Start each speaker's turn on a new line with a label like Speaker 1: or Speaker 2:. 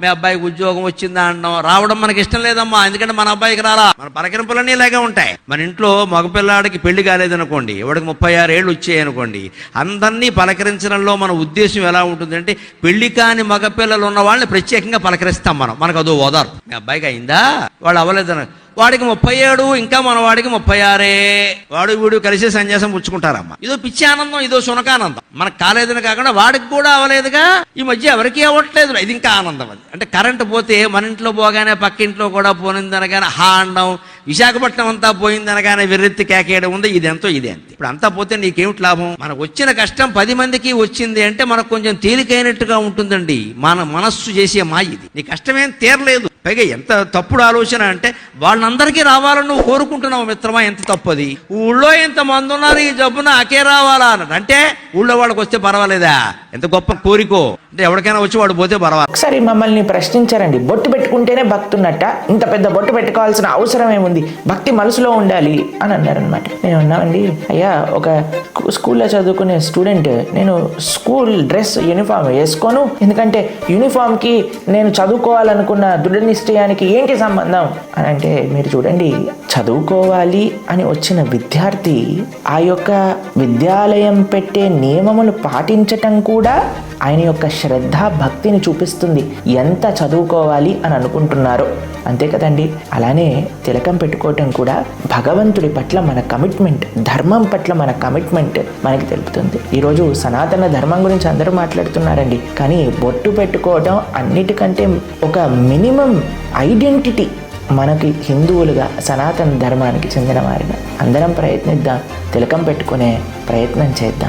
Speaker 1: మీ అబ్బాయికి ఉద్యోగం వచ్చిందా అనడం రావడం మనకి ఇష్టం లేదమ్మా. ఎందుకంటే మన అబ్బాయికి రాలా. మన పలకరింపులన్నీ ఇలాగే ఉంటాయి. మన ఇంట్లో మగపిల్లాడికి పెళ్లి కాలేదనుకోండి, వాడికి 36 ఏళ్ళు వచ్చాయి అనుకోండి, అందరినీ పలకరించడంలో మన ఉద్దేశం ఎలా ఉంటుందంటే పెళ్లి కాని మగపిల్లలు ఉన్న వాళ్ళని ప్రత్యేకంగా పలకరిస్తాం మనకు అదో ఓదార్పు. మీ అబ్బాయికి అయిందా, వాడు అవ్వలేదని, వాడికి 37, ఇంకా మన వాడికి 36, వాడు వీడు కలిసి సన్యాసం పుచ్చుకుంటారమ్మా. ఇదో పిచ్చి ఆనందం, ఇదో సునకానందం. మనకు కాలేదని కాకుండా వాడికి కూడా అవ్వలేదుగా, ఈ మధ్య ఎవరికి అవ్వట్లేదు, ఇది ఇంకా ఆనందం. అది అంటే కరెంటు పోతే మన ఇంట్లో పోగానే పక్కింట్లో కూడా పోయిందనగానే హా అండం, విశాఖపట్నం అంతా పోయిందనగానే వెర్రెత్తి కేకేయడం ఉంది. ఇదెంతో ఇదే అంతే. ఇప్పుడు అంతా పోతే నీకేమిటి లాభం? మనకు వచ్చిన కష్టం 10 మందికి వచ్చింది అంటే మనకు కొంచెం తేలికైనట్టుగా ఉంటుందండి. మన మనస్సు చేసే మాయ ఇది. నీ కష్టమేం తీరలేదు. పైగా ఎంత తప్పుడు ఆలోచన అంటే వాళ్ళందరికీ రావాలని నువ్వు కోరుకుంటున్నావు మిత్రమా, ఎంత తప్పది. ఊళ్ళో ఇంతమంది ఉన్నారు, ఈ జబ్బు నాకే రావాలా అన్నది. అంటే ఊళ్ళో వాళ్ళకి వస్తే పర్వాలేదా? ఎంత గొప్ప కోరికో. అంటే ఎవరికైనా వచ్చి వాడు పోతే పర్వాలేదు.
Speaker 2: ఒకసారి మమ్మల్ని ప్రశ్నించారండి, బొట్టు పెట్టుకుంటేనే భక్తి ఉన్నట్ట, ఇంత పెద్ద బొట్టు పెట్టుకోవాల్సిన అవసరం ఏముంది, భక్తి మనసులో ఉండాలి అని అన్నారనమాట. నేను అన్నామండి, అయ్యా ఒక స్కూల్లో చదువుకునే స్టూడెంట్, నేను స్కూల్ డ్రెస్ యూనిఫామ్ వేసుకోను, ఎందుకంటే యూనిఫామ్కి నేను చదువుకోవాలనుకున్న దృఢ నిశ్చయానికి ఏంటి సంబంధం అని అంటే, మీరు చూడండి, చదువుకోవాలి అని వచ్చిన విద్యార్థి ఆ యొక్క విద్యాలయం పెట్టే నియమములు పాటించటం కూడా ఆయన యొక్క శ్రద్ధ భక్తిని చూపిస్తుంది, ఎంత చదువుకోవాలి అని అనుకుంటున్నారో. అంతే కదండి. అలానే తిలకం పెట్టుకోవటం కూడా భగవంతుడి పట్ల మన కమిట్మెంట్, ధర్మం పట్ల మన కమిట్మెంట్ మనకి తెలుపుతుంది. ఈరోజు సనాతన ధర్మం గురించి అందరూ మాట్లాడుతున్నారండి, కానీ బొట్టు పెట్టుకోవటం అన్నిటికంటే ఒక మినిమం ఐడెంటిటీ. మనకి హిందువులుగా సనాతన ధర్మానికి చెందిన వారిగా అందరం ప్రయత్నిద్దాం, తిలకం పెట్టుకునే ప్రయత్నం చేద్దాం.